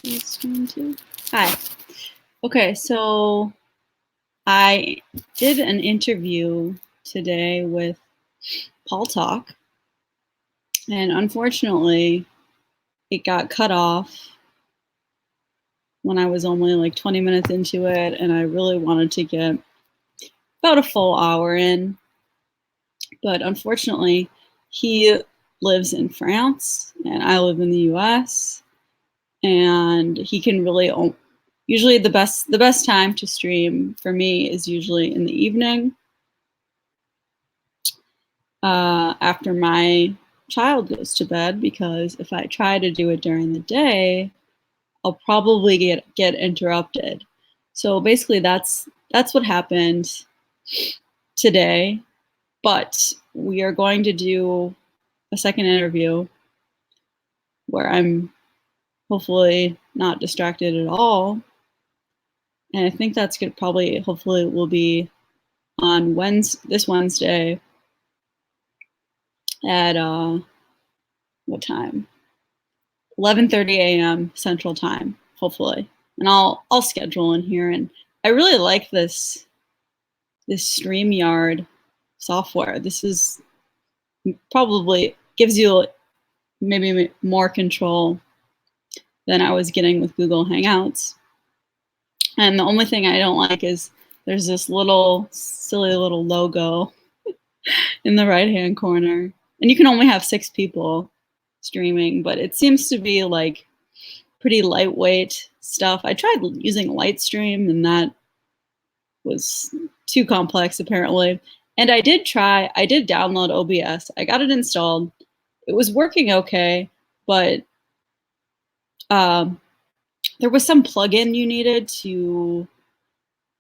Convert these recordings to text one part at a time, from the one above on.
Stream too. Hi. Okay, so I did an interview today with Paul Talk, and unfortunately, it got cut off when I was only like 20 minutes into it, and I really wanted to get about a full hour in, but unfortunately, he lives in France, and I live in the US, and he can really usually the best time to stream for me is usually in the evening after my child goes to bed, because if I try to do it during the day, I'll probably get interrupted. So basically that's what happened today, but we are going to do a second interview where I'm hopefully not distracted at all. And I think that's good. Probably, hopefully, will be on this Wednesday at what time? 11:30 a.m. Central Time, hopefully. And I'll schedule in here. And I really like this StreamYard software. This is probably gives you maybe more control than I was getting with Google Hangouts. And the only thing I don't like is there's this little silly little logo in the right-hand corner. And you can only have 6 people streaming, but it seems to be like pretty lightweight stuff. I tried using Lightstream, and that was too complex apparently. And I did download OBS. I got it installed. It was working okay, but there was some plugin you needed to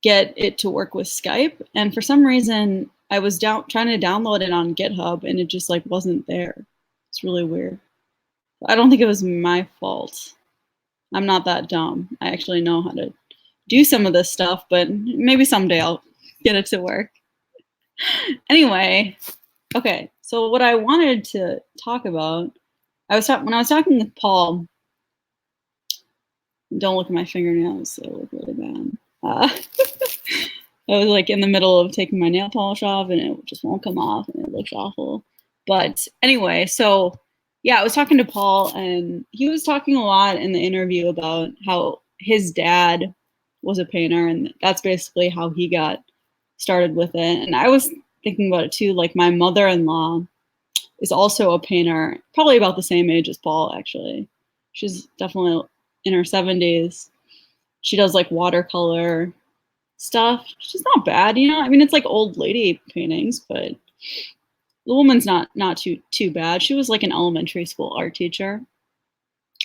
get it to work with Skype, and for some reason I was trying to download it on GitHub, and it just like wasn't there. It's really weird. I don't think it was my fault. I'm not that dumb. I actually know how to do some of this stuff, but maybe someday I'll get it to work. Anyway, okay, so what I wanted to talk about, when I was talking with Paul, don't look at my fingernails, they look really bad. I was like in the middle of taking my nail polish off, and it just won't come off, and it looks awful. But anyway, so yeah, I was talking to Paul, and he was talking a lot in the interview about how his dad was a painter, and that's basically how he got started with it. And I was thinking about it too. Like, my mother-in-law is also a painter, probably about the same age as Paul, actually. She's definitely in her 70s. She does like watercolor stuff. She's not bad, you know. I mean, it's like old lady paintings, but the woman's not too bad. She was like an elementary school art teacher.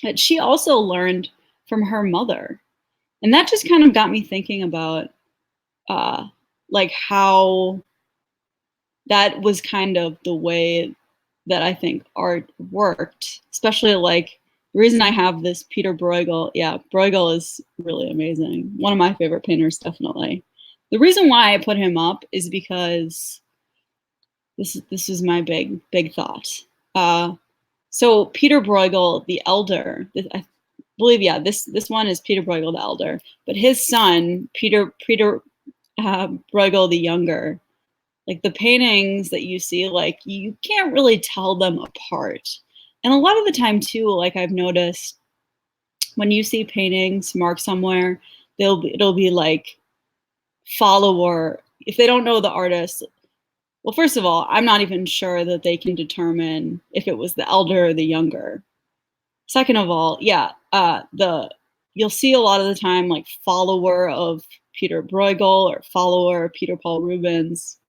But she also learned from her mother. And that just kind of got me thinking about like how that was kind of the way that I think art worked, especially like the reason I have this Peter Bruegel. Yeah, Bruegel is really amazing. One of my favorite painters, definitely. The reason why I put him up is because this is my big thought. So Peter Bruegel the Elder, I believe, yeah, this one is Peter Bruegel the Elder, but his son Peter Bruegel the Younger, like the paintings that you see, like you can't really tell them apart. And a lot of the time too, like I've noticed when you see paintings marked somewhere, it'll be like follower. If they don't know the artist, well, first of all, I'm not even sure that they can determine if it was the elder or the younger. Second of all, yeah, you'll see a lot of the time like follower of Peter Bruegel or follower of Peter Paul Rubens.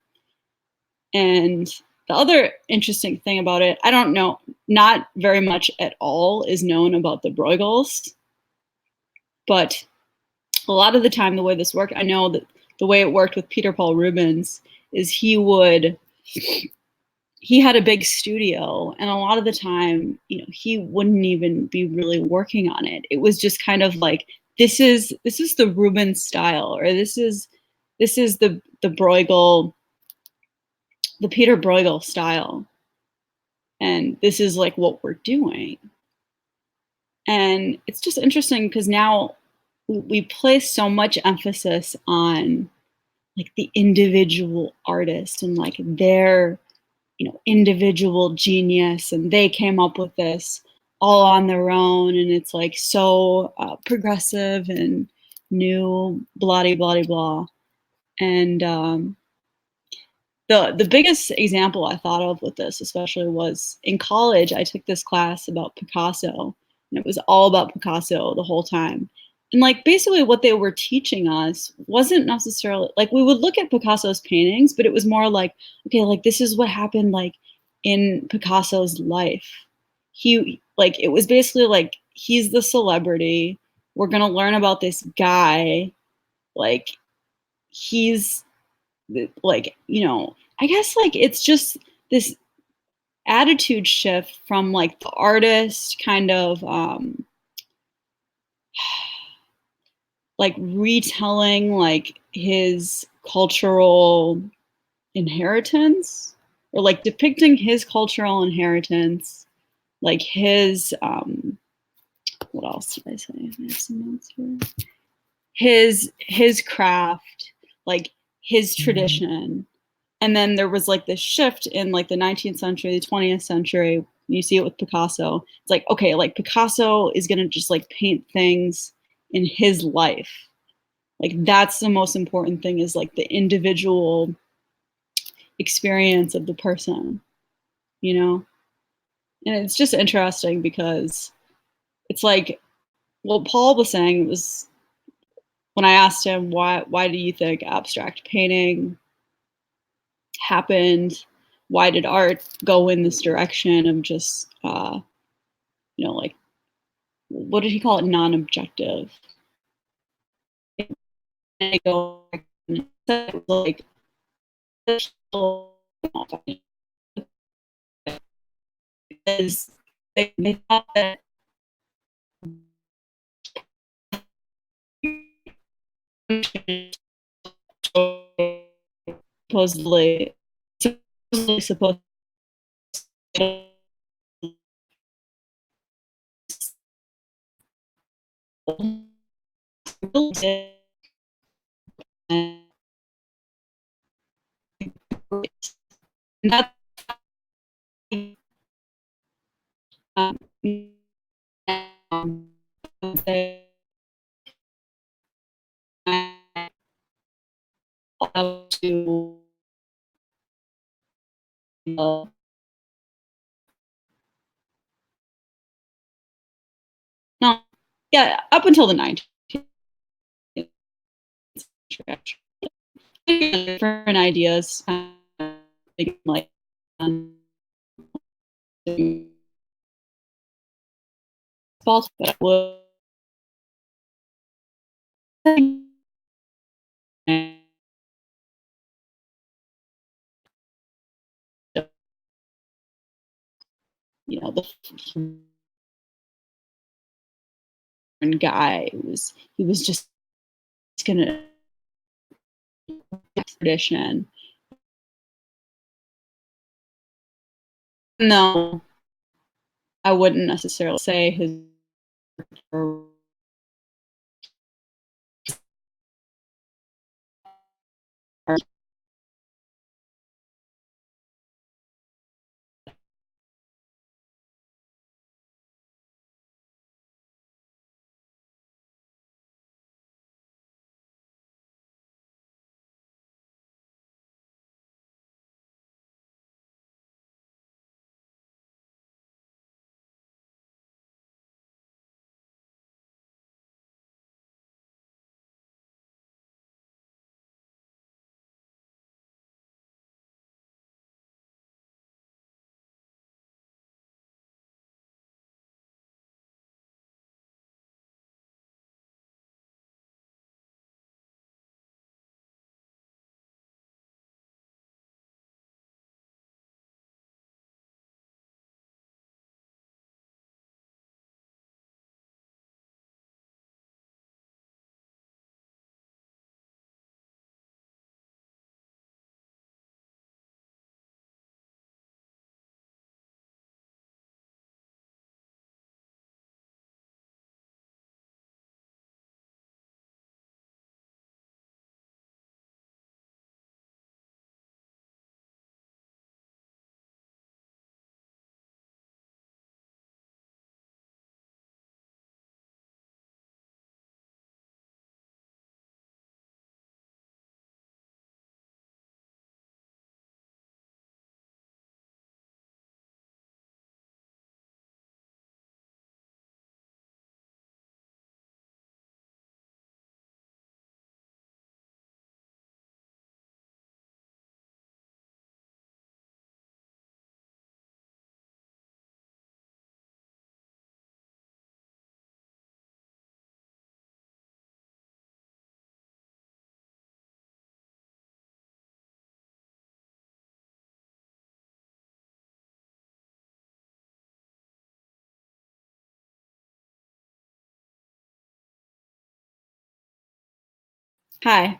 And the other interesting thing about it, I don't know, not very much at all is known about the Bruegels, but a lot of the time the way this worked, I know that the way it worked with Peter Paul Rubens is he had a big studio, and a lot of the time, you know, he wouldn't even be really working on it. It was just kind of like, this is the Rubens style, or this is the Bruegel, the Peter Bruegel style, and this is like what we're doing. And it's just interesting because now we place so much emphasis on like the individual artist and like their, individual genius, and they came up with this all on their own, and it's like so progressive and new, blah blah blah. And the biggest example I thought of with this, especially, was in college. I took this class about Picasso, and it was all about Picasso the whole time. And like basically what they were teaching us wasn't necessarily like we would look at Picasso's paintings, but it was more like, okay, like this is what happened like in Picasso's life. He like it was basically like he's the celebrity. We're gonna learn about this guy. Like he's like I guess like it's just this attitude shift from like the artist kind of like retelling like his cultural inheritance, or like depicting his cultural inheritance, like his what else did I say? I have some notes here. His craft, like his tradition. And then there was like this shift in like the 19th century, the 20th century. You see it with Picasso. It's like, okay, like Picasso is going to just like paint things in his life. Like that's the most important thing, is like the individual experience of the person, you know? And it's just interesting because it's like what Paul was saying was, when I asked him why do you think abstract painting happened? Why did art go in this direction of just, like, what did he call it? Non-objective. And I go, like, because they thought that supposedly, supposed to, and that's um, to no, yeah, up until the 19th century, different ideas, like false, but would, the guy he was just gonna tradition. No, I wouldn't necessarily say his Hi.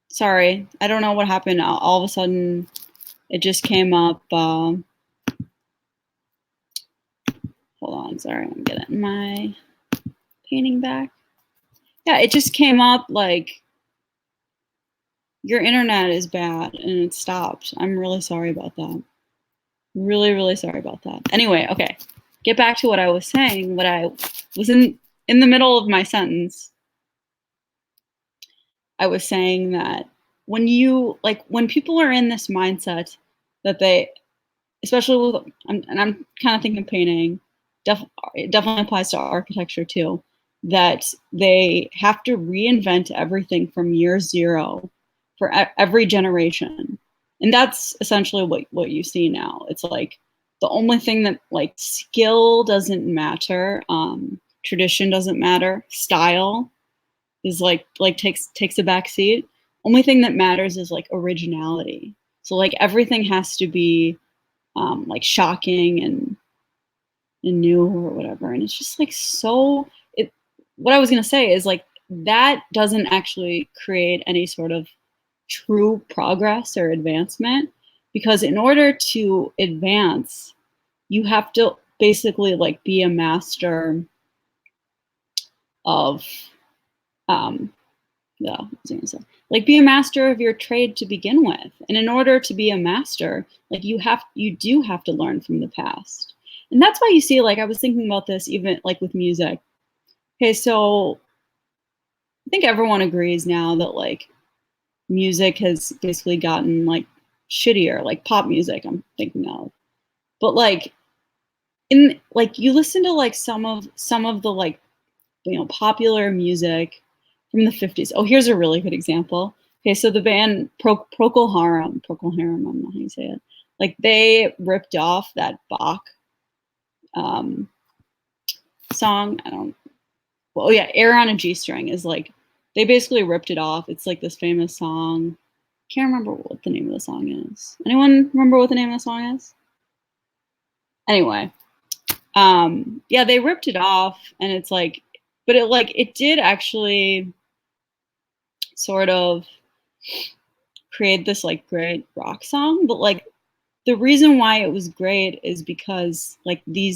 Sorry. I don't know what happened. All of a sudden, it just came up. Hold on. Sorry. I'm getting my painting back. Yeah, it just came up like your internet is bad and it stopped. I'm really sorry about that. Really, really sorry about that. Anyway, okay. Get back to what I was saying. What I was in the middle of my sentence. I was saying that when people are in this mindset that they, especially with, and I'm kind of thinking painting, it definitely applies to architecture too, that they have to reinvent everything from year zero for every generation. And that's essentially what you see now. It's like the only thing that, like, skill doesn't matter, tradition doesn't matter, style is like takes a back seat. Only thing that matters is like originality. So like everything has to be like shocking and new or whatever. And it's just like so it what I was gonna say is like that doesn't actually create any sort of true progress or advancement, because in order to advance, you have to basically like be a master of um yeah, I was gonna say, like, be a master of your trade to begin with. And in order to be a master, like you do have to learn from the past. And that's why you see, like, I was thinking about this even like with music. Okay, so I think everyone agrees now that like music has basically gotten like shittier, like pop music I'm thinking of. But like in like you listen to like some of the like popular music from the 50s. Oh, here's a really good example. Okay, so the band Procol Harum, I don't know how you say it. Like they ripped off that Bach um, song. I don't. Well, oh yeah, "Air on a G String" is like they basically ripped it off. It's like this famous song. Can't remember what the name of the song is. Anyone remember what the name of the song is? Anyway, yeah, they ripped it off, and it's like, but it did actually sort of create this like great rock song, but like the reason why it was great is because like the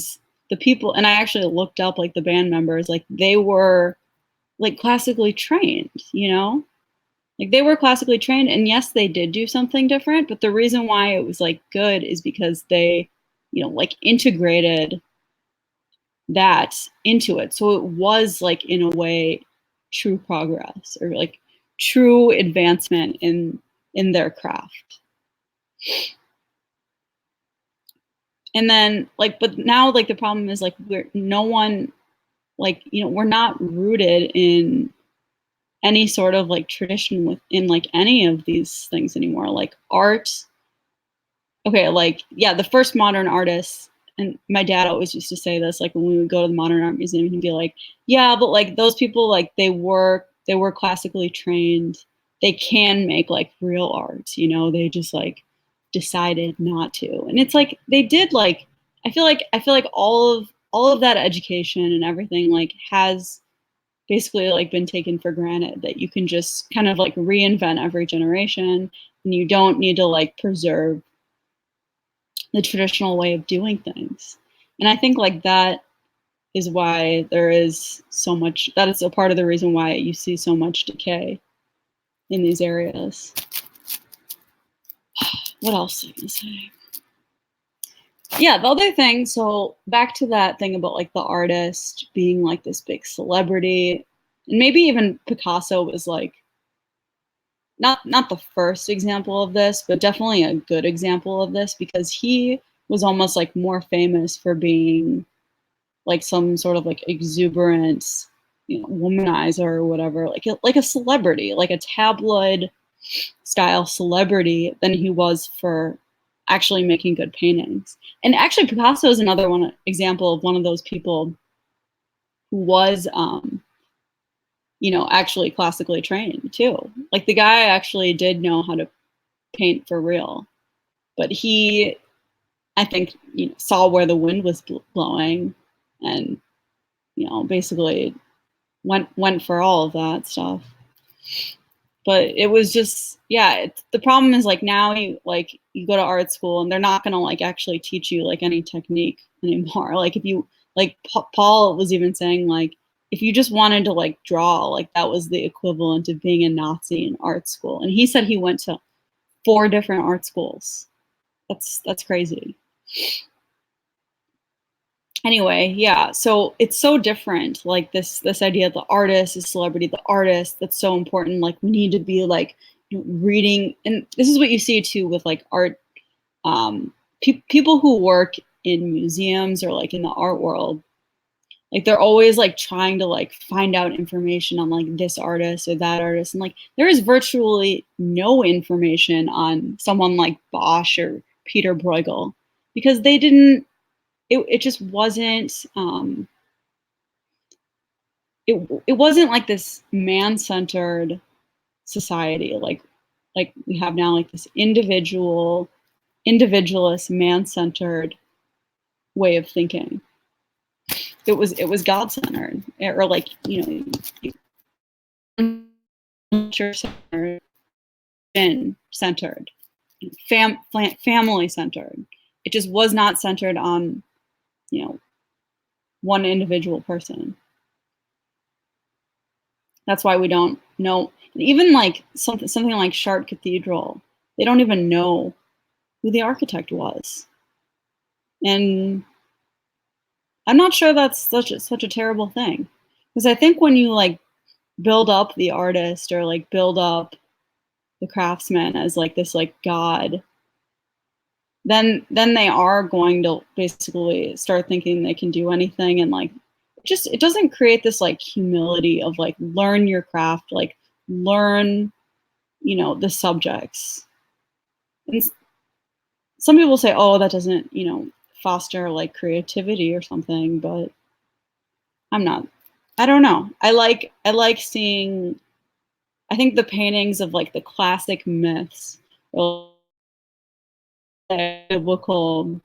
people, and I actually looked up like the band members, like they were like classically trained, like they were classically trained, and yes, they did do something different, but the reason why it was like good is because they like integrated that into it, so it was like in a way true progress, or like true advancement in their craft. And then like, but now like the problem is like we're no one, like we're not rooted in any sort of like tradition within like any of these things anymore, like art. Okay, like yeah, the first modern artists, and my dad always used to say this, like when we would go to the modern art museum, he'd be like, yeah, but like those people, like they were classically trained, they can make like real art, they just like decided not to. And it's like they did, like I feel like all of that education and everything like has basically like been taken for granted, that you can just kind of like reinvent every generation, and you don't need to like preserve the traditional way of doing things. And I think like that is why there is so much, that is a part of the reason why you see so much decay in these areas. What else am I gonna say? Yeah, the other thing, so back to that thing about like the artist being like this big celebrity, and maybe even Picasso was like not the first example of this, but definitely a good example of this, because he was almost like more famous for being like some sort of like exuberant, womanizer or whatever, like a celebrity, like a tabloid style celebrity, than he was for actually making good paintings. And actually, Picasso is another one example of one of those people who was, actually classically trained too. Like the guy actually did know how to paint for real, but he, I think, saw where the wind was blowing, and basically went for all of that stuff. But it was just, yeah, the problem is like now you go to art school and they're not going to like actually teach you like any technique anymore. Like if you like Paul was even saying like if you just wanted to like draw, like that was the equivalent of being a Nazi in art school. And he said he went to 4 different art schools. That's crazy. Anyway, yeah, so it's so different, like this idea of the artist, the celebrity, the artist, that's so important. Like we need to be like, you know, reading, and this is what you see too with like art, people who work in museums or like in the art world, like they're always like trying to like find out information on like this artist or that artist, and like there is virtually no information on someone like Bosch or Peter Bruegel because they didn't, it just wasn't, it wasn't like this man-centered society like we have now, like this individualist man-centered way of thinking. It was God-centered, or like, you know, centered, centered, family centered. It just was not centered on, you know, one individual person. That's why we don't know. Even like something like Chartres Cathedral, they don't even know who the architect was. And I'm not sure that's such a terrible thing. Because I think when you like build up the artist or like build up the craftsman as like this like god, then they are going to basically start thinking they can do anything, and like just it doesn't create this like humility of like learn your craft, like learn, you know, the subjects. And some people say, oh, that doesn't, you know, foster like creativity or something, but I'm not, I don't know. I like seeing, I think the paintings of like the classic myths or biblical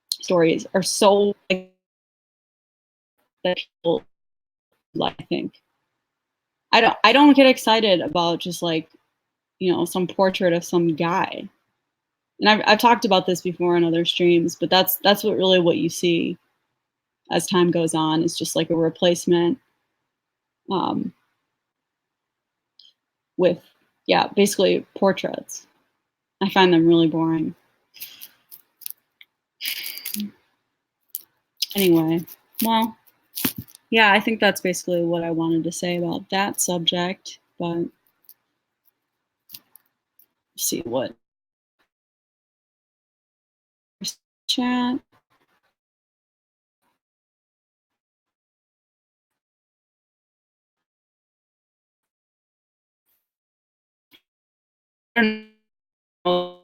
stories are so like, that people like, I think. I don't get excited about just like, you know, some portrait of some guy. And I've talked about this before in other streams, but that's what you see as time goes on, is just like a replacement, um, with, yeah, basically portraits. I find them really boring. Anyway, well, yeah, I think that's basically what I wanted to say about that subject. But see what chat. I don't know.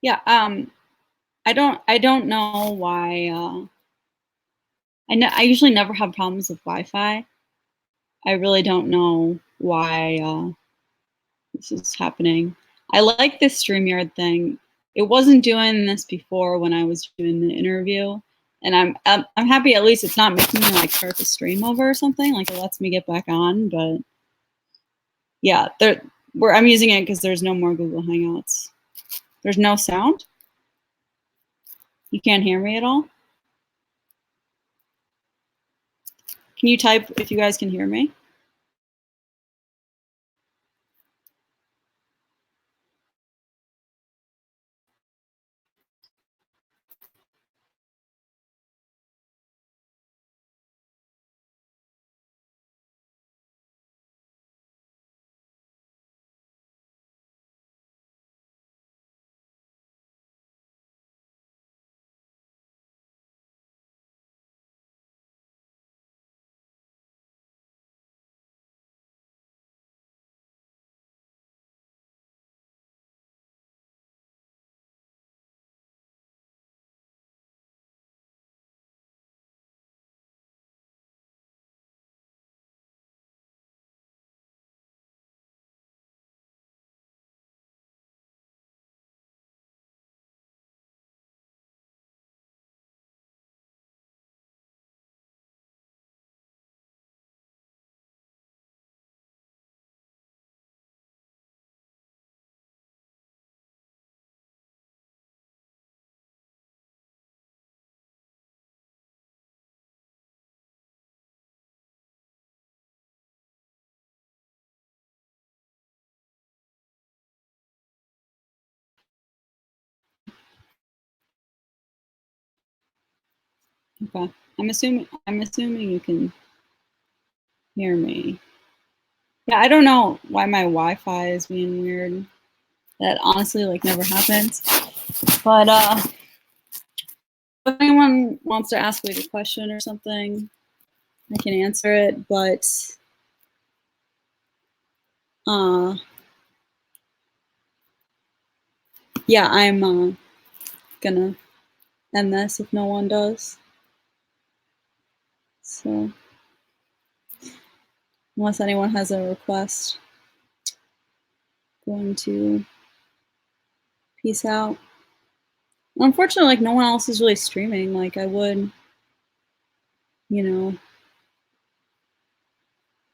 Yeah, I don't know why. I usually never have problems with Wi-Fi. I really don't know why this is happening. I like this StreamYard thing. It wasn't doing this before when I was doing the interview, and I'm happy at least it's not making me like start the stream over or something. Like it lets me get back on, but yeah, I'm using it because there's no more Google Hangouts. There's no sound. You can't hear me at all. Can you type if you guys can hear me? Okay. I'm assuming you can hear me. Yeah, I don't know why my Wi-Fi is being weird. That honestly like never happens. But if anyone wants to ask like a question or something, I can answer it. But yeah, I'm gonna end this if no one does. So unless anyone has a request, I'm going to peace out. Unfortunately, like no one else is really streaming. Like I would, you know,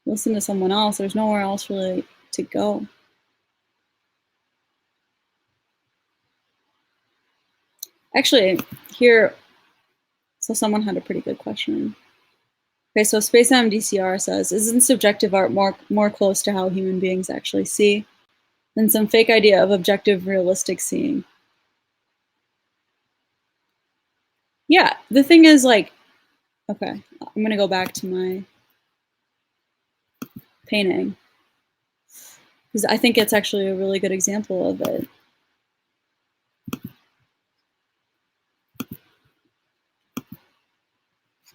listen to someone else. There's nowhere else really to go. Actually, here, so someone had a pretty good question. Okay, so Space MDCR says, isn't subjective art more close to how human beings actually see than some fake idea of objective, realistic seeing? Yeah, the thing is like, okay, I'm gonna go back to my painting because I think it's actually a really good example of it.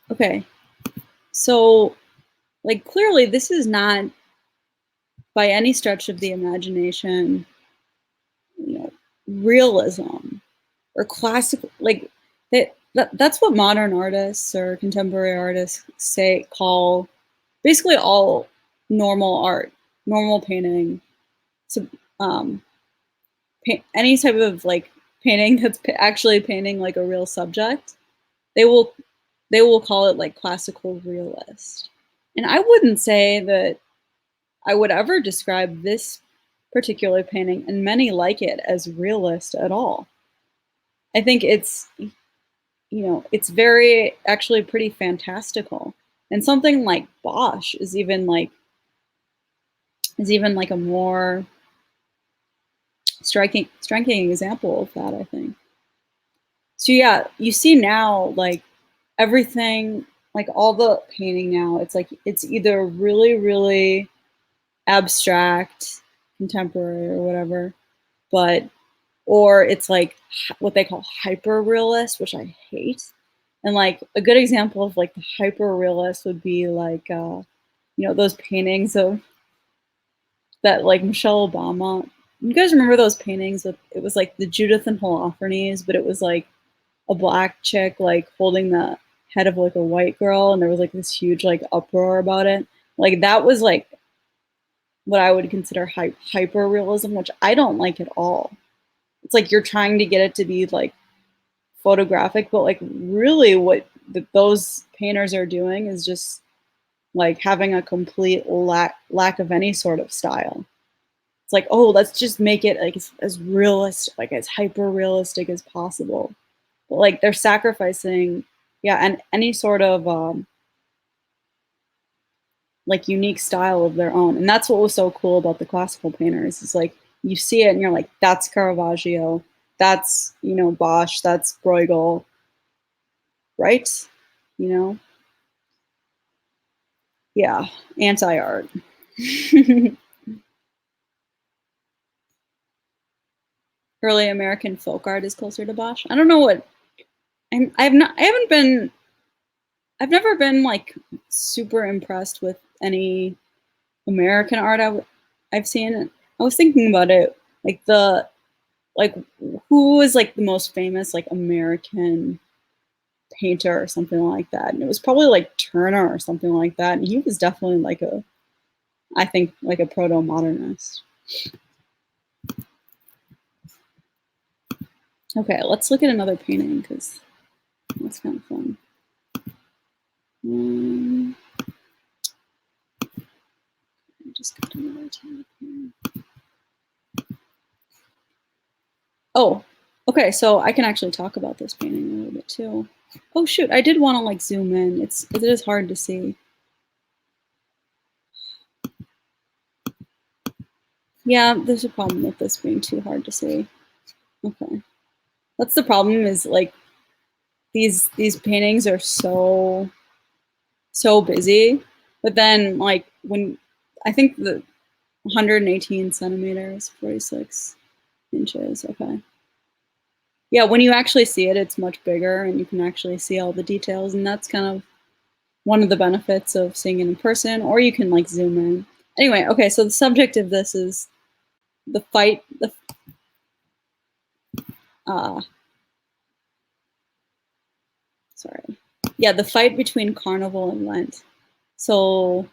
Okay, so like clearly this is not by any stretch of the imagination, you know, realism or classical, like that's what modern artists or contemporary artists call basically all normal art, normal painting. So any type of like painting that's actually painting like a real subject, they will call it like classical realist. And I wouldn't say that I would ever describe this particular painting and many like it as realist at all. I think it's, it's very actually pretty fantastical. And something like Bosch is even like a more striking example of that, I think. So yeah, you see now like everything, like all the painting now, it's like it's either really abstract, contemporary or whatever, but or it's like what they call hyper realist, which I hate. And like a good example of like the hyper realist would be like those paintings of that like Michelle Obama. You guys remember those paintings with it was like the Judith and Holofernes, but it was like a black chick like holding the head of like a white girl, and there was like this huge like uproar about it. Like that was like what I would consider hyper realism, which I don't like at all. It's like you're trying to get it to be like photographic, but like really what those painters are doing is just like having a complete lack of any sort of style. It's like, oh, let's just make it like as realistic, like as hyper realistic as possible. But like they're sacrificing, yeah, and any sort of like unique style of their own. And that's what was so cool about the classical painters. It's like you see it and you're like, that's Caravaggio, that's, you know, Bosch, that's Bruegel, right? You know? Yeah, anti-art. Early American folk art is closer to Bosch. I don't know what I've never been like super impressed with any American art I've seen. I was thinking about it, like like who was like the most famous like American painter or something like that, and it was probably like Turner or something like that, and he was definitely like I think like a proto-modernist. Okay, let's look at another painting because that's kind of fun. Um, just got another tab here. Oh, okay, so I can actually talk about this painting a little bit too. Oh shoot, I did want to like zoom in. It is hard to see. Yeah, there's a problem with this being too hard to see. Okay. That's the problem is like these paintings are so busy, but then like when I think the 118 centimeters, 46 inches. Okay. Yeah, when you actually see it, it's much bigger and you can actually see all the details, and that's kind of one of the benefits of seeing it in person, or you can like zoom in. Anyway, okay, so the subject of this is the fight, uh, sorry. Yeah, the fight between Carnival and Lent. So,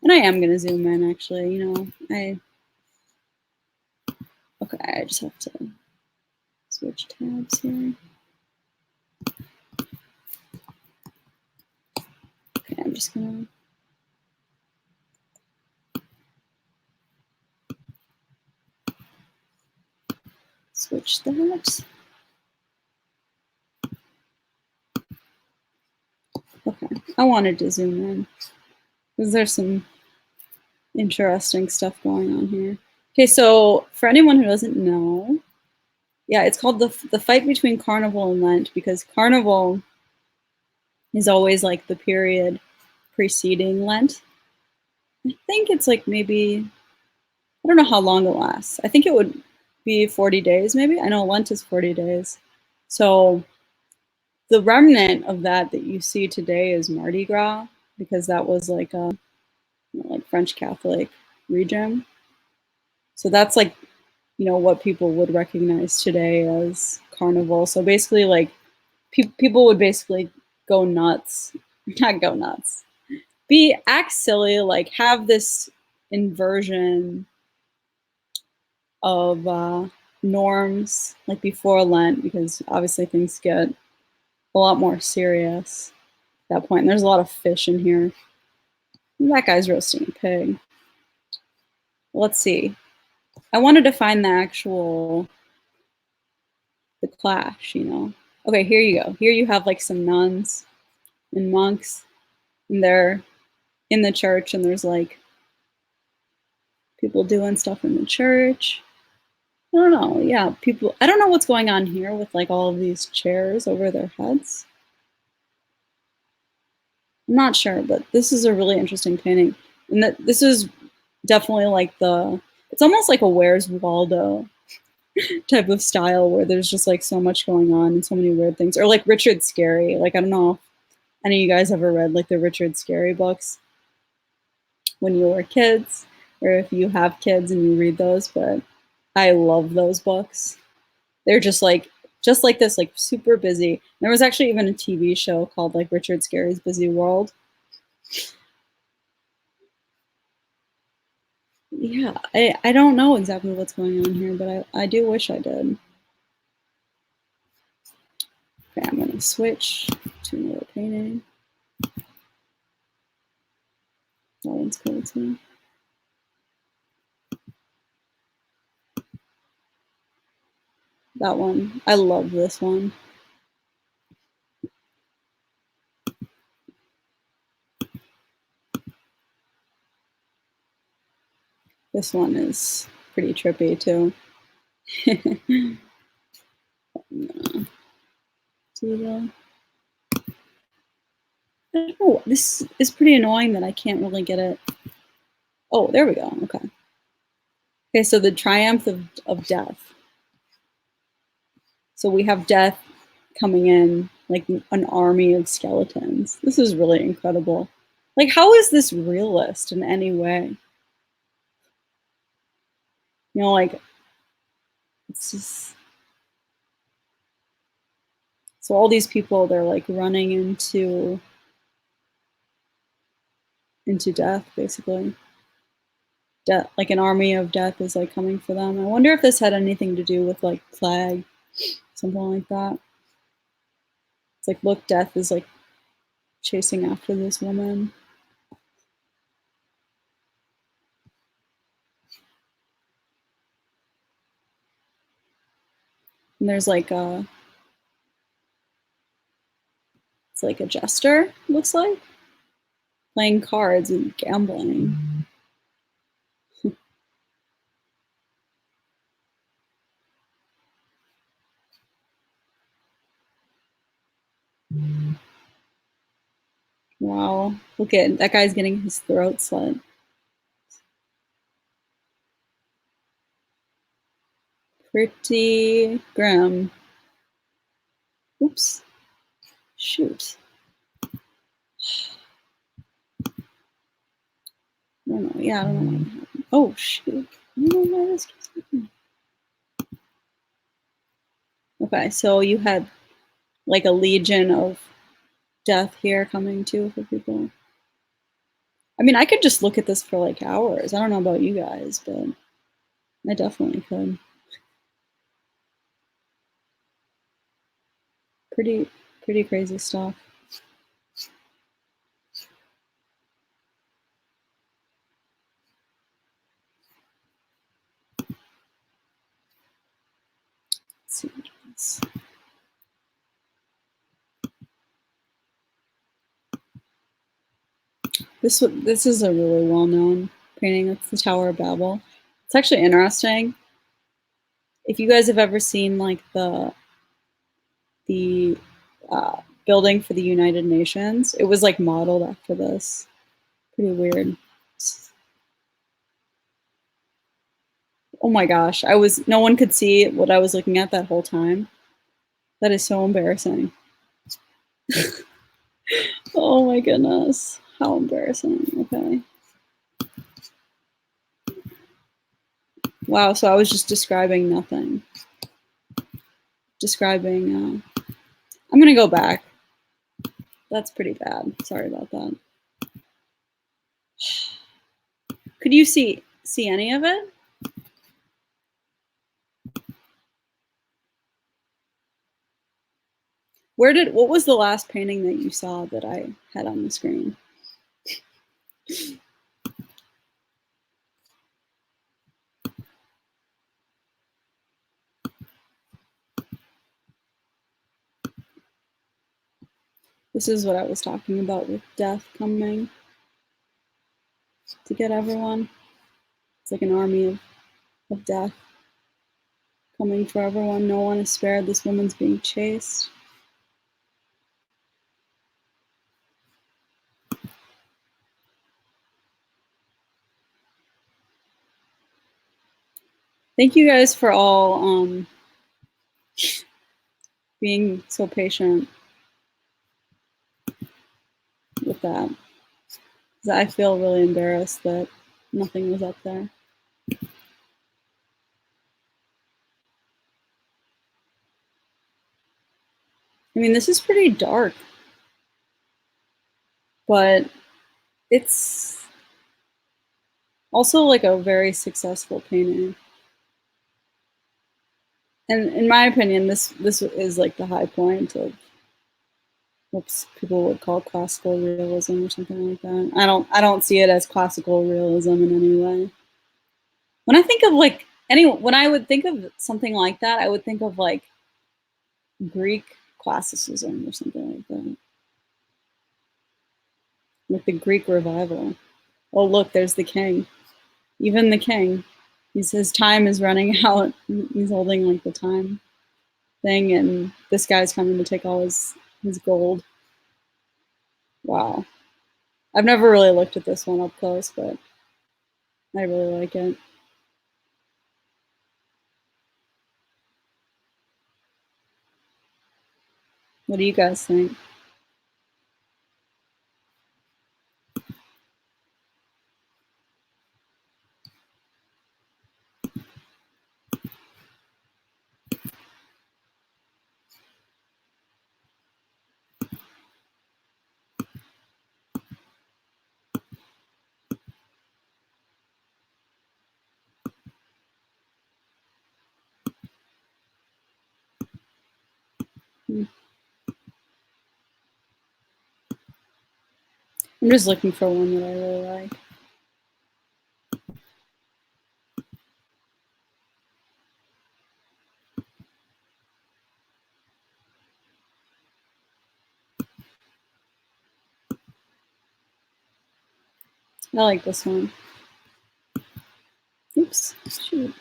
and I am gonna zoom in actually, you know, okay, I just have to switch tabs here. Okay, I'm just gonna switch that. Okay, I wanted to zoom in because there's some interesting stuff going on here. Okay, so for anyone who doesn't know, yeah, it's called the fight between Carnival and Lent because Carnival is always like the period preceding Lent. I think it's like maybe I don't know how long it lasts. I think it would be 40 days maybe. I know Lent is 40 days. So the remnant of that you see today is Mardi Gras because that was like a like French Catholic region. So that's like what people would recognize today as carnival. So basically, like people would basically go nuts, not go nuts, be act silly, like have this inversion of norms, like before Lent, because obviously things get a lot more serious at that point. And there's a lot of fish in here. And that guy's roasting a pig. Let's see. I wanted to find the clash, Okay, here you go. Here you have like some nuns and monks, and they're in the church, and there's like people doing stuff in the church. I don't know. Yeah, people. I don't know what's going on here with like all of these chairs over their heads. I'm not sure, but this is a really interesting painting, and this is definitely like it's almost like a Where's Waldo type of style where there's just like so much going on and so many weird things, or like Richard Scarry. Like I don't know if any of you guys ever read like the Richard Scarry books when you were kids, or if you have kids and you read those, but I love those books. They're just like this, like super busy. There was actually even a TV show called like Richard Scarry's Busy World. Yeah, I don't know exactly what's going on here, but I do wish I did. Okay, I'm gonna switch to another painting. That one's cool too. That one, I love this one. This one is pretty trippy too. Oh, this is pretty annoying that I can't really get it. Oh, there we go. Okay. Okay, so the triumph of death. So we have death coming in like an army of skeletons. This is really incredible. Like, how is this realist in any way? You know, like, it's just. So all these people, they're like running into death, basically. Death, like an army of death is like coming for them. I wonder if this had anything to do with like plague, something like that. It's like, look, death is like chasing after this woman. And there's like it's like a jester, looks like, playing cards and gambling. Wow, look at that guy's getting his throat slit. Pretty grim. Oops. Shoot. I don't know. Yeah, I don't know what happened. Oh, shoot. I don't know why this keeps happening. Okay, so you had like a legion of death here coming too for people. I mean, I could just look at this for like hours. I don't know about you guys, but I definitely could. Pretty crazy stuff. Let's see what it is. This is a really well-known painting. It's the Tower of Babel. It's actually interesting. If you guys have ever seen like the building for the United Nations, it was like modeled after this. Pretty weird. Oh my gosh, no one could see what I was looking at that whole time. That is so embarrassing. Oh my goodness, how embarrassing. Okay. Wow, so I was just describing nothing. Describing, I'm gonna go back. That's pretty bad. Sorry about that. Could you see any of it? What was the last painting that you saw that I had on the screen? This is what I was talking about with death coming to get everyone. It's like an army of death coming for everyone. No one is spared. This woman's being chased. Thank you guys for all being so patient with that. I feel really embarrassed that nothing was up there. I mean, this is pretty dark, but it's also like a very successful painting. And in my opinion, this is like the high point of what people would call classical realism or something like that. I don't see it as classical realism in any way. When I think of like when I would think of something like that, I would think of like Greek classicism or something like that. Like the Greek revival. Oh look, there's the king. Even the king, his time is running out. He's holding like the time thing, and this guy's coming to take all his gold. Wow. I've never really looked at this one up close, but I really like it. What do you guys think? I'm just looking for one that I really like. I like this one. Oops, shoot.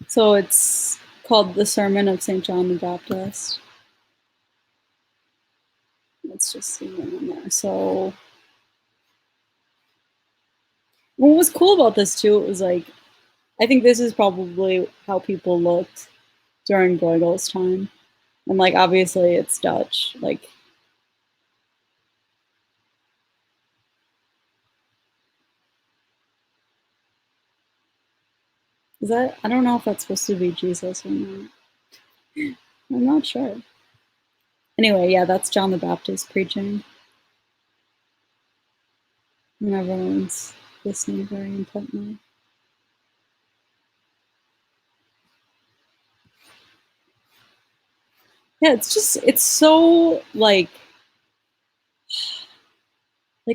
So it's called The Sermon of St. John the Baptist. Let's just see one in there. So what was cool about this too, it was like, I think this is probably how people looked during Bruegel's time. And like, obviously it's Dutch. Like, is that, I don't know if that's supposed to be Jesus or not. I'm not sure. Anyway, yeah, that's John the Baptist preaching. And everyone's listening very intently. Yeah, it's so like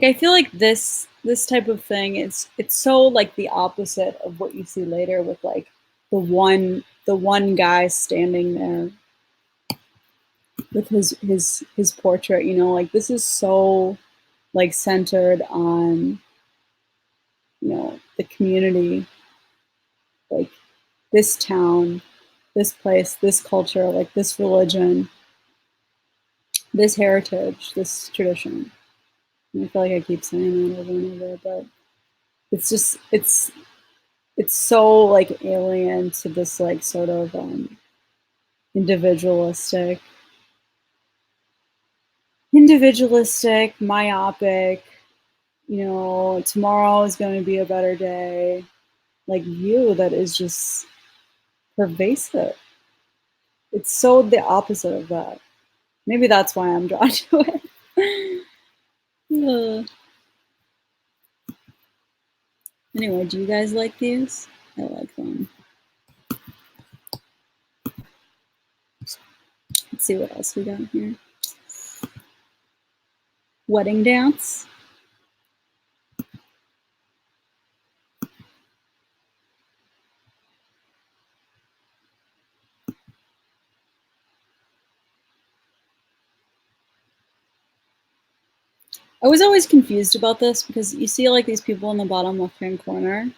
I feel like this type of thing it's so like the opposite of what you see later with like the one guy standing there with his portrait, you know, like this is so like centered on, you know, the community, like this town, this place, this culture, like this religion, this heritage, this tradition. And I feel like I keep saying that over and over, but it's just it's so like alien to this like sort of individualistic, myopic, you know, tomorrow is going to be a better day, like view that is just pervasive. It's so the opposite of that. Maybe that's why I'm drawn to it. Uh, anyway, do you guys like these? I like them. Let's see what else we got here. Wedding dance. I was always confused about this because you see like these people in the bottom left-hand corner.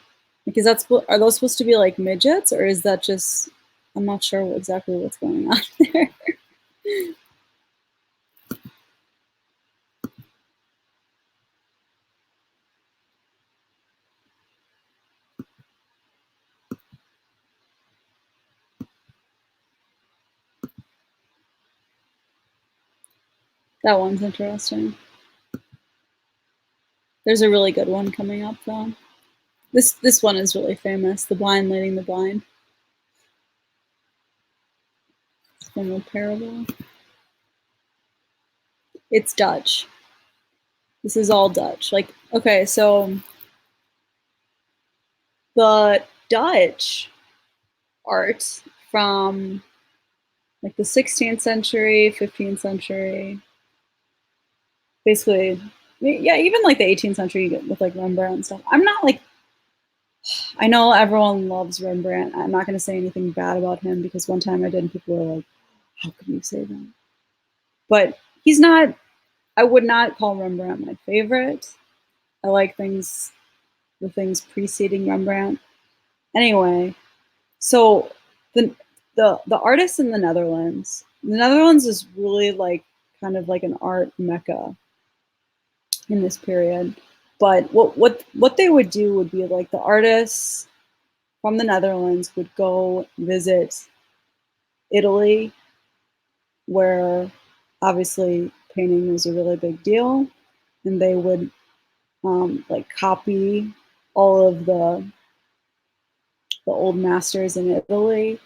Because that's are those supposed to be like midgets, or is that just, I'm not sure exactly what's going on there. That one's interesting. There's a really good one coming up though. This one is really famous. The blind leading the blind. It's from a parable. It's Dutch. This is all Dutch. Like, okay, so the Dutch art from like the 16th century, 15th century, basically, yeah, even like the 18th century with like Rembrandt and stuff. I'm not like, I know everyone loves Rembrandt. I'm not going to say anything bad about him because one time I did and people were like, how could you say that? But he's not, I would not call Rembrandt my favorite. I like the things preceding Rembrandt. Anyway, so the the artists in the Netherlands. The Netherlands is really like kind of like an art mecca in this period. But what they would do would be like the artists from the Netherlands would go visit Italy, where obviously painting was a really big deal, and they would like copy all of the old masters in Italy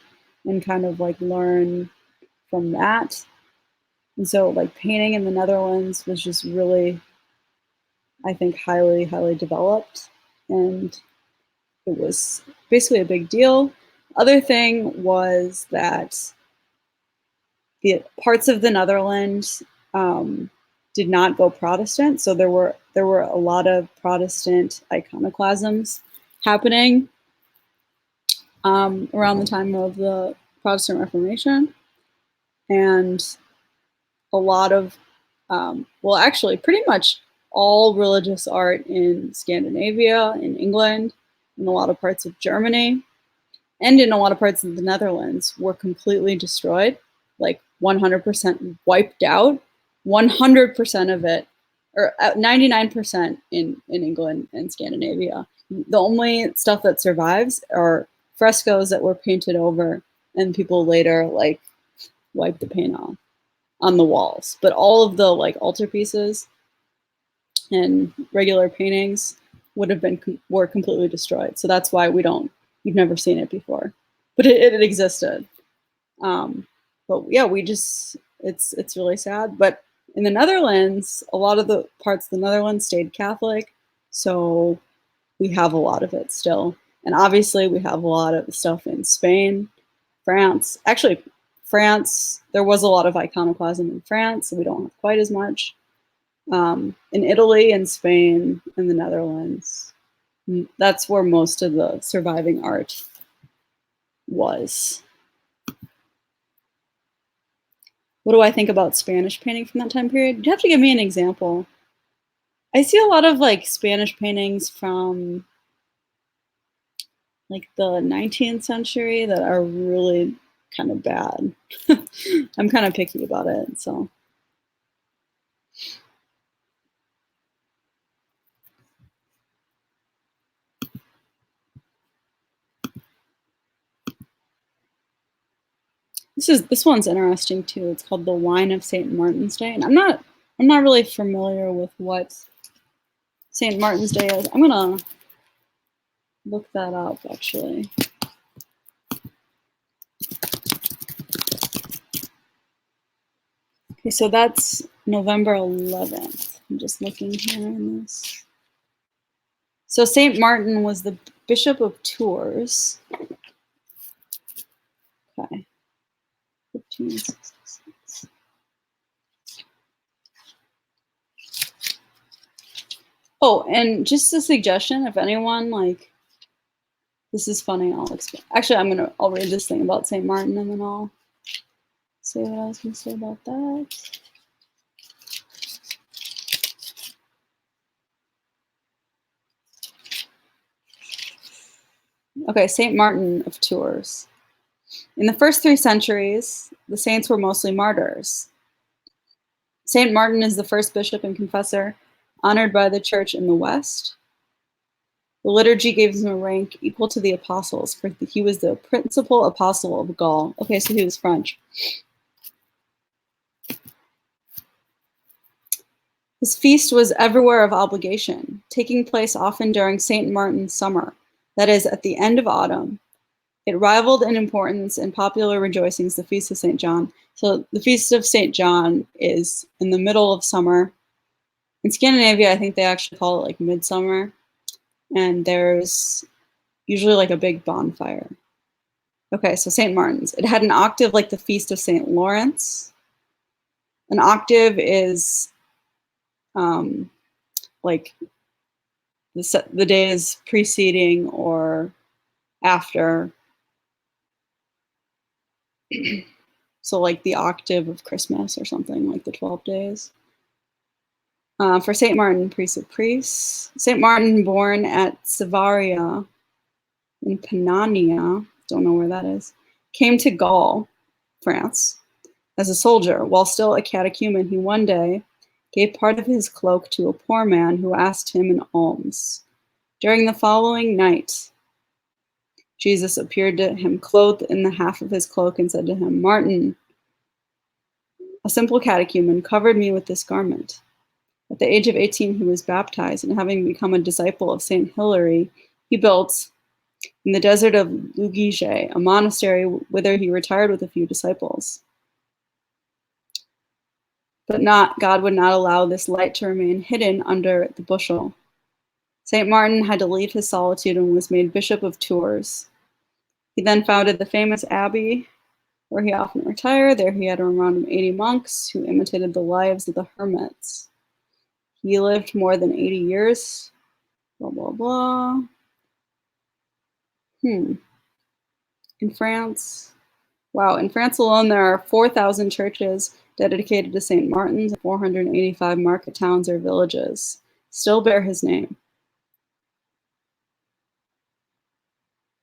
and kind of like learn from that. And so like painting in the Netherlands was just really, I think, highly developed, and it was basically a big deal. Other thing was that the parts of the Netherlands did not go Protestant, so there were a lot of Protestant iconoclasms happening around the time of the Protestant Reformation, and a lot of well, actually, pretty much all religious art in Scandinavia, in England, in a lot of parts of Germany, and in a lot of parts of the Netherlands were completely destroyed, like 100% wiped out. 100% of it, or 99% in England and Scandinavia. The only stuff that survives are frescoes that were painted over, and people later like wiped the paint off on the walls. But all of the like altarpieces and regular paintings would have been were completely destroyed. So that's why you've never seen it before, but it existed. But yeah, it's really sad. But in the Netherlands, a lot of the parts of the Netherlands stayed Catholic, so we have a lot of it still. And obviously, we have a lot of stuff in Spain, France. Actually, France, there was a lot of iconoclasm in France, so we don't have quite as much. In Italy and Spain and the Netherlands, that's where most of the surviving art was. What do I think about Spanish painting from that time period? You have to give me an example. I see a lot of like Spanish paintings from like the 19th century that are really kind of bad. I'm kind of picky about it, so. This one's interesting too. It's called The Wine of St. Martin's Day. And I'm not really familiar with what St. Martin's Day is. I'm gonna look that up actually. Okay, so that's November 11th. I'm just looking here in this. So St. Martin was the Bishop of Tours. Okay. 1566. Oh, and just a suggestion, if anyone like, this is funny, I'll explain. Actually, I'll read this thing about St. Martin and then I'll say what I was gonna say about that. Okay, St. Martin of Tours. In the first 3 centuries, the saints were mostly martyrs. St. Martin is the first bishop and confessor honored by the church in the West. The liturgy gave him a rank equal to the apostles, for he was the principal apostle of Gaul. Okay, so he was French. His feast was everywhere of obligation, taking place often during St. Martin's summer, that is, at the end of autumn. It rivaled in importance and popular rejoicings the Feast of St. John. So the Feast of St. John is in the middle of summer. In Scandinavia, I think they actually call it like midsummer. And there's usually like a big bonfire. Okay, so St. Martin's. It had an octave like the Feast of St. Lawrence. An octave is like the days preceding or after. So like the octave of Christmas or something, like the 12 days. For St. Martin, priest of priests. St. Martin, born at Savaria in Pannonia, don't know where that is, came to Gaul, France, as a soldier. While still a catechumen, he one day gave part of his cloak to a poor man who asked him an alms. During the following night, Jesus appeared to him clothed in the half of his cloak and said to him, Martin, a simple catechumen, covered me with this garment. At the age of 18, he was baptized, and having become a disciple of St. Hilary, he built in the desert of Lugige a monastery whither he retired with a few disciples. But God would not allow this light to remain hidden under the bushel. St. Martin had to leave his solitude and was made Bishop of Tours. He then founded the famous abbey where he often retired. There he had around 80 monks who imitated the lives of the hermits. He lived more than 80 years. Blah, blah, blah. In France, wow, in France alone, there are 4,000 churches dedicated to St. Martin's, and 485 market towns or villages still bear his name.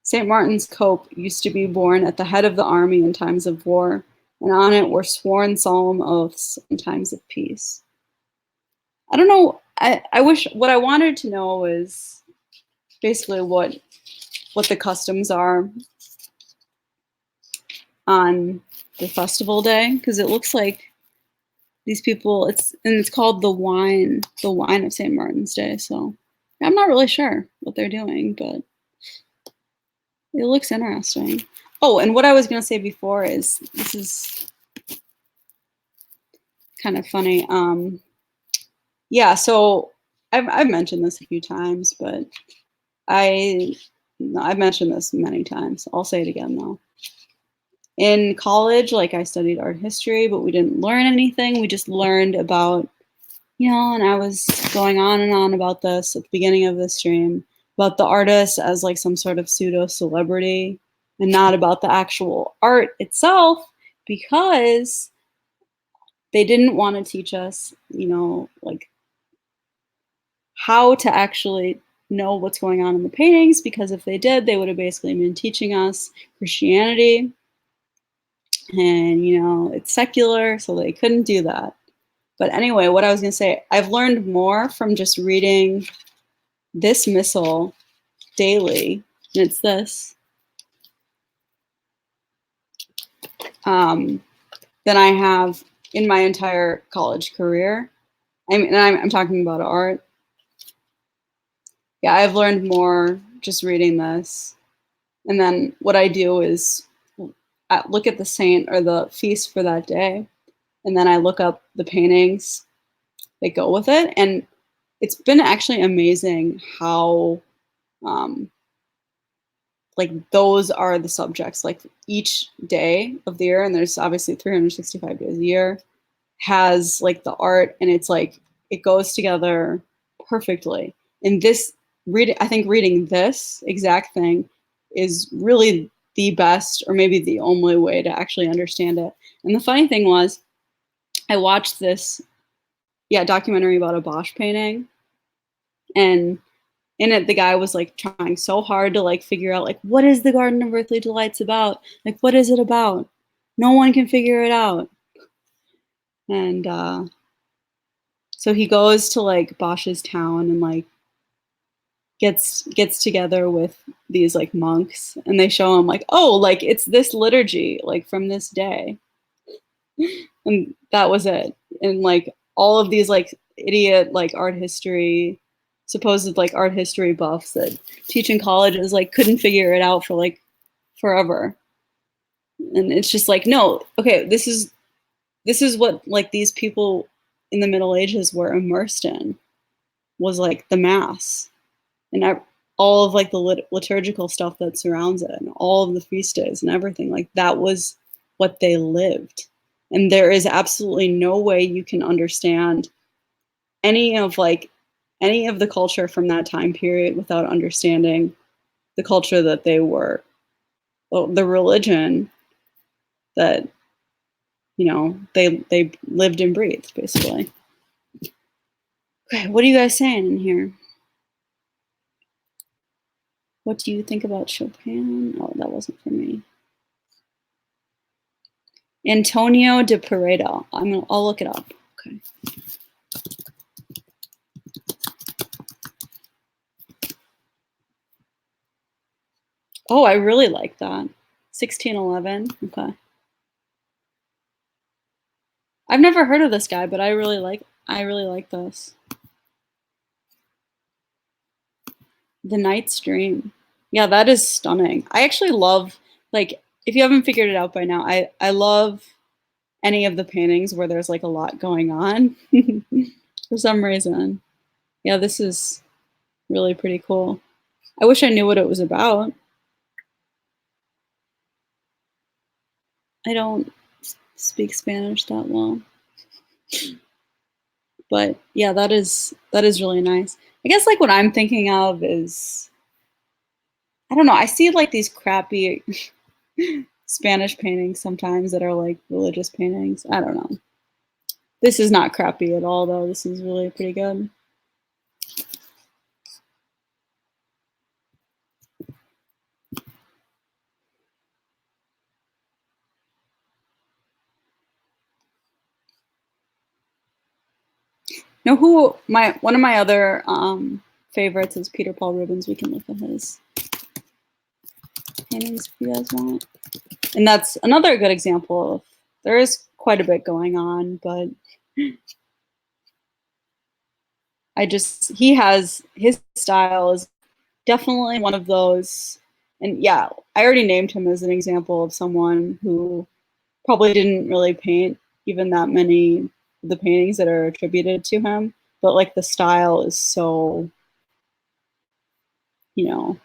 St. Martin's cope used to be borne at the head of the army in times of war, and on it were sworn solemn oaths in times of peace. I don't know, I wish, what I wanted to know is basically what the customs are on the festival day, because it looks like these people, it's called the wine of St. Martin's Day. So I'm not really sure what they're doing, but it looks interesting. Oh, and what I was going to say before is, this is kind of funny. Yeah, so I've mentioned this a few times, but I've mentioned this many times. I'll say it again though. In college, like I studied art history, but we didn't learn anything. We just learned about, and I was going on and on about this at the beginning of this stream, about the artist as like some sort of pseudo celebrity and not about the actual art itself, because they didn't want to teach us, like how to actually know what's going on in the paintings, because if they did, they would have basically been teaching us Christianity. And, it's secular, so they couldn't do that. But anyway, what I was going to say, I've learned more from just reading this missal daily, and it's this, than I have in my entire college career. I'm talking about art. Yeah, I've learned more just reading this. And then what I do is look at the saint or the feast for that day, and then I look up the paintings that go with it. And it's been actually amazing how like those are the subjects, like each day of the year, and there's obviously 365 days a year, has like the art, and it's like it goes together perfectly. And I think reading this exact thing is really the best, or maybe the only way to actually understand it. And the funny thing was, I watched this documentary about a Bosch painting, and in it the guy was like trying so hard to like figure out like, what is the Garden of Earthly Delights about? Like, what is it about? No one can figure it out. And so he goes to like Bosch's town and like gets together with these like monks, and they show him like, oh, like it's this liturgy like from this day. And that was it. And like all of these like idiot like supposed like art history buffs that teach in colleges like couldn't figure it out for like forever. And it's just like, no, okay, this is what like these people in the Middle Ages were immersed in, was like the mass and all of like the liturgical stuff that surrounds it, and all of the feast days and everything. Like that was what they lived. And there is absolutely no way you can understand any of the culture from that time period without understanding the culture that they were, well, the religion that you know, they lived and breathed, basically. Okay, what are you guys saying in here? What do you think about Chopin? Oh, that wasn't for me. Antonio de Pareto. I'll look it up. Okay. Oh, I really like that. 1611. Okay. I've never heard of this guy, but I really like this. The Night's Dream. Yeah, that is stunning. I actually love, like, if you haven't figured it out by now, I love any of the paintings where there's like a lot going on for some reason. Yeah, this is really pretty cool. I wish I knew what it was about. I don't speak Spanish that well. But yeah, that is really nice. I guess like what I'm thinking of is, I don't know, I see like these crappy Spanish paintings sometimes that are like religious paintings. I don't know. This is not crappy at all though. This is really pretty good. Know who one of my other favorites is Peter Paul Rubens. We can look at his paintings if you guys want. And that's another good example of, there is quite a bit going on, but he has, his style is definitely one of those. And yeah, I already named him as an example of someone who probably didn't really paint even that many of the paintings that are attributed to him, but like the style is so, you know,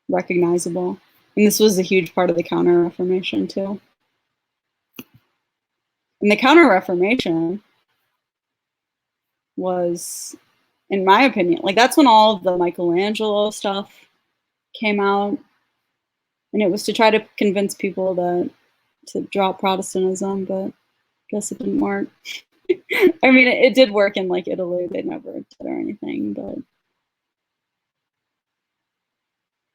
recognizable. And this was a huge part of the Counter Reformation too. And the Counter Reformation was, in my opinion, like that's when all of the Michelangelo stuff came out. And it was to try to convince people to drop Protestantism, but I guess it didn't work. I mean, it did work in like Italy. They never did or anything, but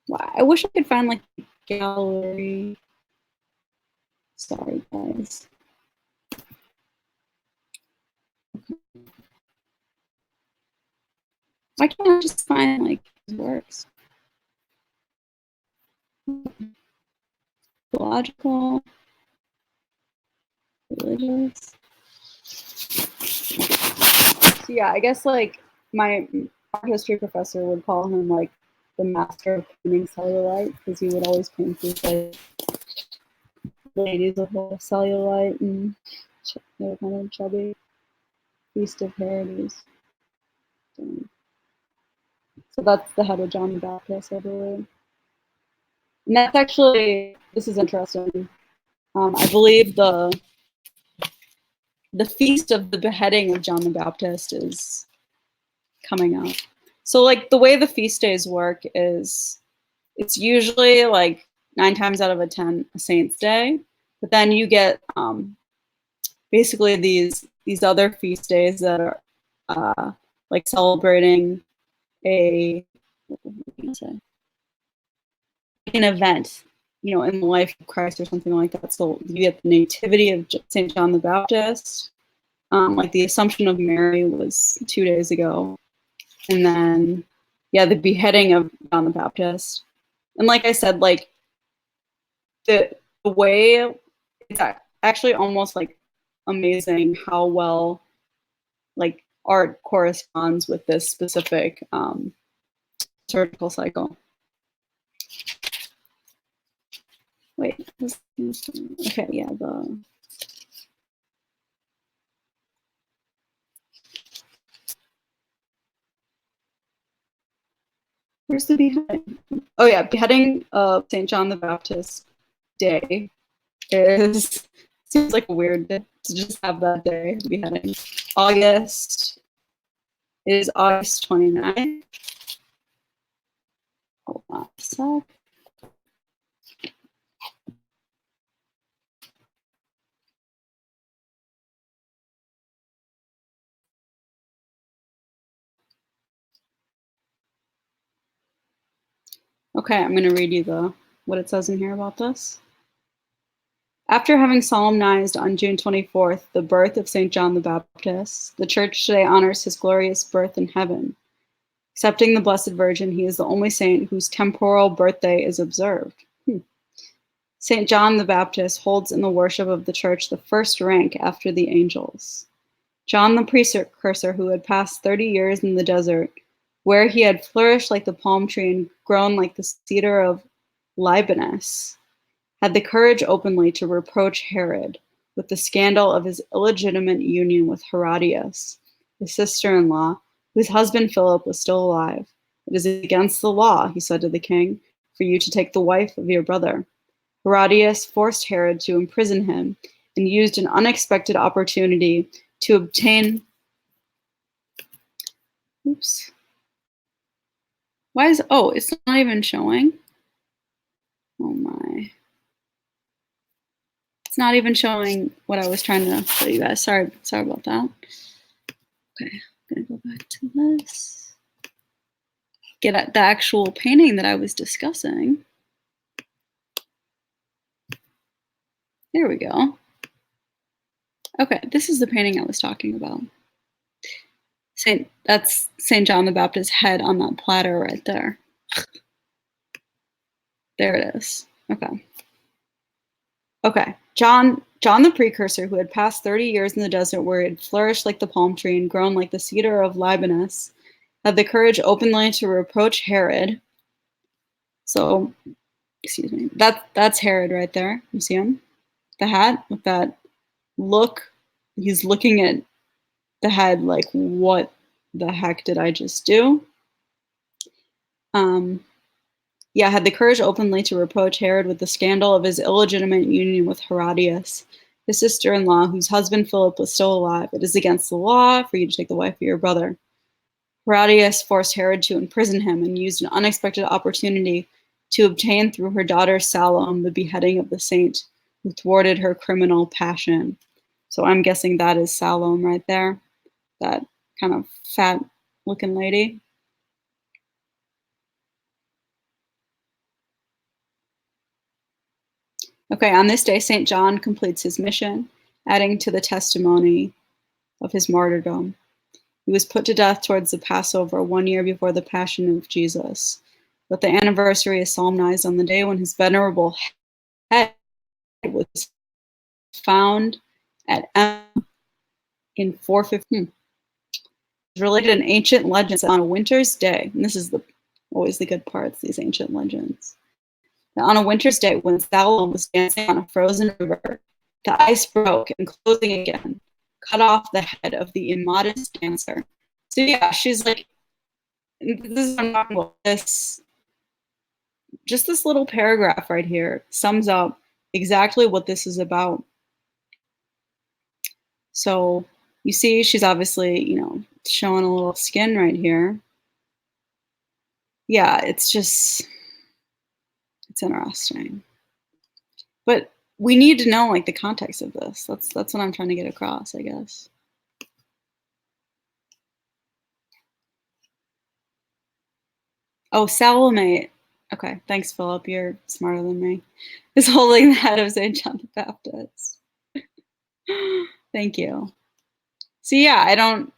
wow, I wish I could find like a gallery. Sorry, guys. Why can't I just find like his works? Theological, religious. So yeah, I guess like my art history professor would call him like the master of painting cellulite because he would always paint these like ladies with a cellulite and they're kind of chubby. Feast of Heritage. So that's the head of John the Baptist, I believe. And that's actually, this is interesting. I believe the feast of the beheading of John the Baptist is coming up. So like the way the feast days work is it's usually like 9 times out of 10 a saint's day, but then you get basically these other feast days that are like celebrating a, what can I say, an event, you know, in the life of Christ or something like that. So you get the nativity of St. John the Baptist, like the Assumption of Mary was 2 days ago, and then yeah, the beheading of John the Baptist. And like I said, like the way it's actually almost like amazing how well like art corresponds with this specific liturgical cycle. Wait, okay, yeah, where's the beheading? Oh yeah, beheading of St. John the Baptist Day is, seems like a weird day to just have that day beheading. August is August 29th. Hold on a sec. Okay, I'm going to read you what it says in here about this. After having solemnized on June 24th the birth of St. John the Baptist, the Church today honors his glorious birth in heaven. Excepting the Blessed Virgin, he is the only saint whose temporal birthday is observed. St. John the Baptist holds in the worship of the Church the first rank after the angels. John the precursor, who had passed 30 years in the desert, where he had flourished like the palm tree and grown like the cedar of Libanus, had the courage openly to reproach Herod with the scandal of his illegitimate union with Herodias, his sister-in-law, whose husband Philip was still alive. It is against the law, he said to the king, for you to take the wife of your brother. Herodias forced Herod to imprison him and used an unexpected opportunity to obtain. Oops. Why is. Oh, it's not even showing? Oh my. It's not even showing what I was trying to show you guys. Sorry about that. Okay, I'm gonna go back to this. Get at the actual painting that I was discussing. There we go. Okay, this is the painting I was talking about. That's St. John the Baptist's head on that platter right there. There it is. Okay. Okay. John the precursor, who had passed 30 years in the desert where it had flourished like the palm tree and grown like the cedar of Libanus, had the courage openly to reproach Herod. So, excuse me, that's Herod right there. You see him? The hat with that look. He's looking at the head like, what the heck did I just do? Yeah, had the courage openly to reproach Herod with the scandal of his illegitimate union with Herodias, his sister-in-law, whose husband Philip was still alive. It is against the law for you to take the wife of your brother. Herodias forced Herod to imprison him and used an unexpected opportunity to obtain through her daughter Salome the beheading of the saint who thwarted her criminal passion. So I'm guessing that is Salome right there, that kind of fat-looking lady. Okay, on this day, St. John completes his mission, adding to the testimony of his martyrdom. He was put to death towards the Passover 1 year before the Passion of Jesus. But the anniversary is solemnized on the day when his venerable head was found at in 450. It's related in ancient legends on a winter's day, and this is always the good parts, these ancient legends. That on a winter's day, when Salome was dancing on a frozen river, the ice broke and closing again, cut off the head of the immodest dancer. So yeah, she's like, this is what I'm talking about. Just this little paragraph right here sums up exactly what this is about. So you see, she's obviously, showing a little skin right here. Yeah, it's interesting. But we need to know like the context of this. That's what I'm trying to get across, I guess. Oh, Salome. Okay, thanks, Philip. You're smarter than me. Is holding the head of St. John the Baptist. Thank you. See, yeah, I don't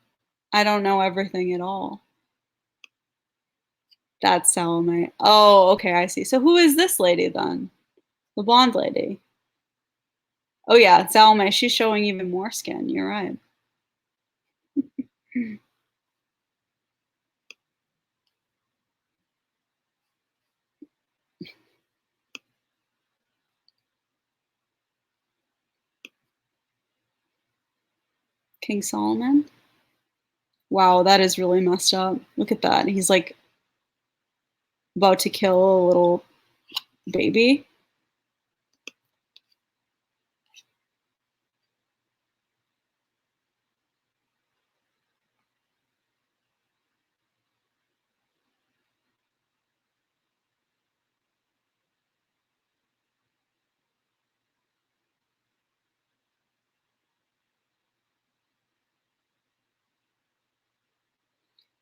know everything at all. That's Salome. Oh, okay, I see. So who is this lady then? The blonde lady. Oh yeah, Salome. She's showing even more skin. You're right. King Solomon. Wow, that is really messed up. Look at that. He's like about to kill a little baby.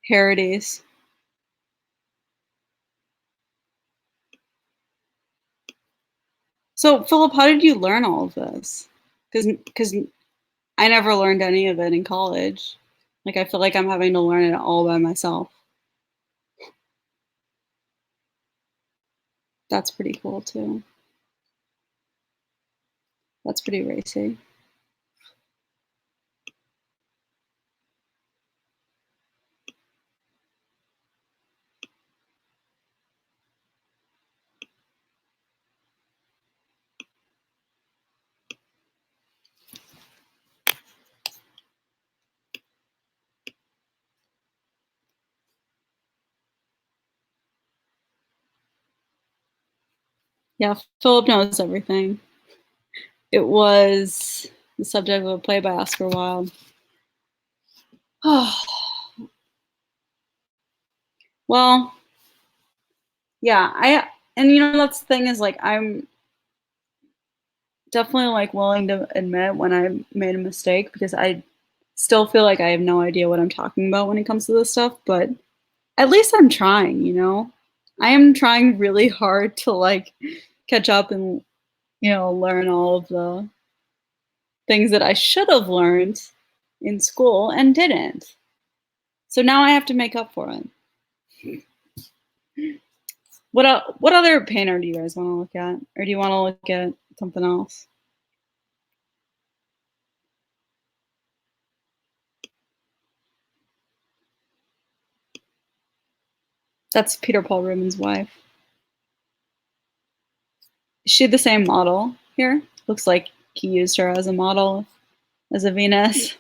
Herodes. So, Philip, how did you learn all of this? Because I never learned any of it in college. Like, I feel like I'm having to learn it all by myself. That's pretty cool too. That's pretty racy. Yeah, Philip knows everything. It was the subject of a play by Oscar Wilde. Well, yeah, and that's the thing is like I'm definitely like willing to admit when I made a mistake because I still feel like I have no idea what I'm talking about when it comes to this stuff, but at least I'm trying. I am trying really hard to like catch up and learn all of the things that I should have learned in school and didn't. So now I have to make up for it. What other painter do you guys want to look at? Or do you want to look at something else? That's Peter Paul Rubens' wife. Is she the same model here? Looks like he used her as a model, as a Venus.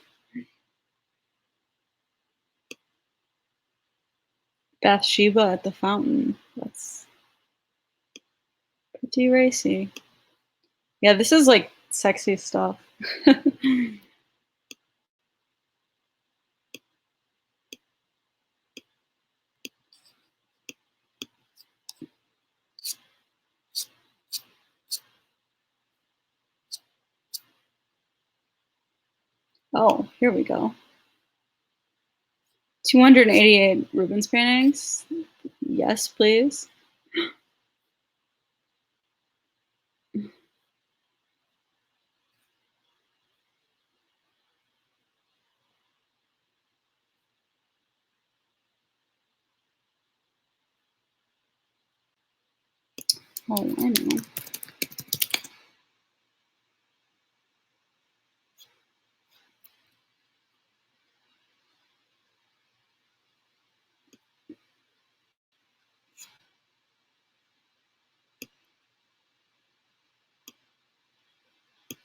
Bathsheba at the fountain. That's pretty racy. Yeah, this is like sexy stuff. Oh, here we go. 288 Rubens paintings. Yes, please. Oh, I know.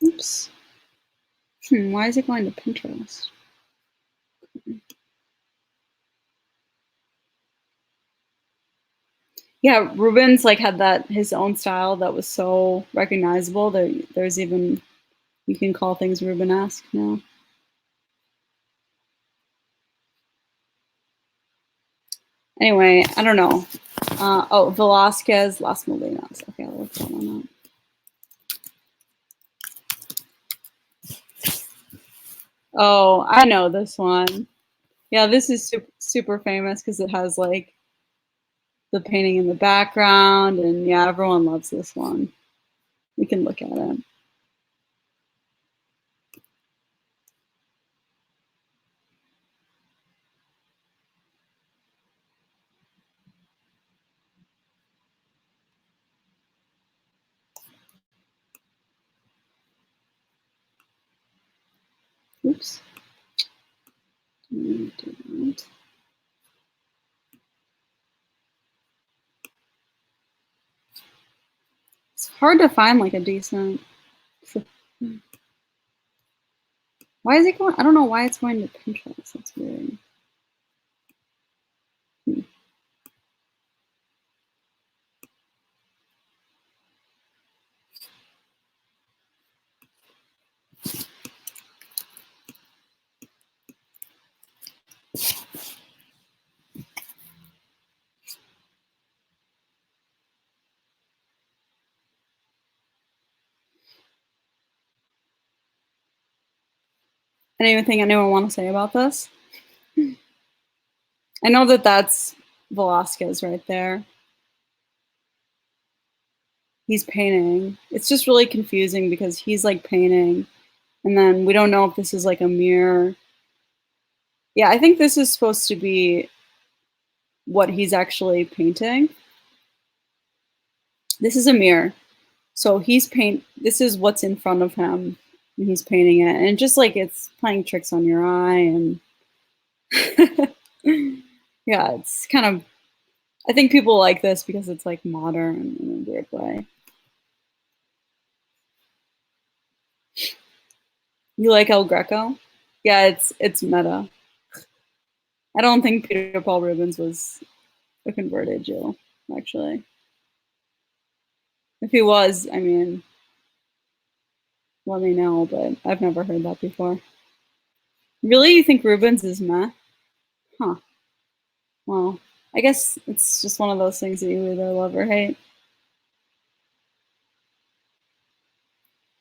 Oops. Why is it going to Pinterest? Yeah, Rubens like had that his own style that was so recognizable. There's even you can call things Rubenesque now. Anyway, I don't know. Oh, Velázquez, Las Molinas. Okay, I'll look that one up. Oh, I know this one. Yeah, this is super, super famous because it has like the painting in the background, and yeah, everyone loves this one. We can look at it. Oops. It's hard to find like a decent. Why is it going? I don't know why it's going to Pinterest. That's weird. Anything anyone want to say about this? I know that that's Velasquez right there. He's painting. It's just really confusing because he's like painting, and then we don't know if this is like a mirror. Yeah, I think this is supposed to be what he's actually painting. This is a mirror. So this is what's in front of him and he's painting it. And just like it's playing tricks on your eye and yeah, it's kind of I think people like this because it's like modern in a weird way. You like El Greco? Yeah, it's meta. I don't think Peter Paul Rubens was a converted Jew, actually. If he was, I mean, let me know, but I've never heard that before. Really? You think Rubens is meh? Huh. Well, I guess it's just one of those things that you either love or hate.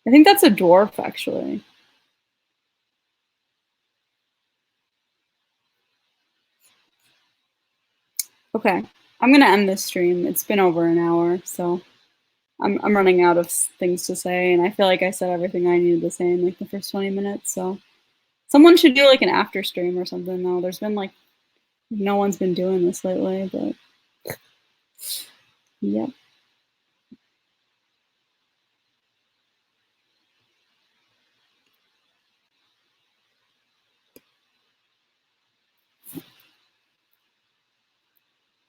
I think that's a dwarf, actually. Okay, I'm gonna end this stream. It's been over an hour, so I'm running out of things to say, and I feel like I said everything I needed to say in like the first 20 minutes. So someone should do like an after stream or something. Though there's been like no one's been doing this lately, but yep.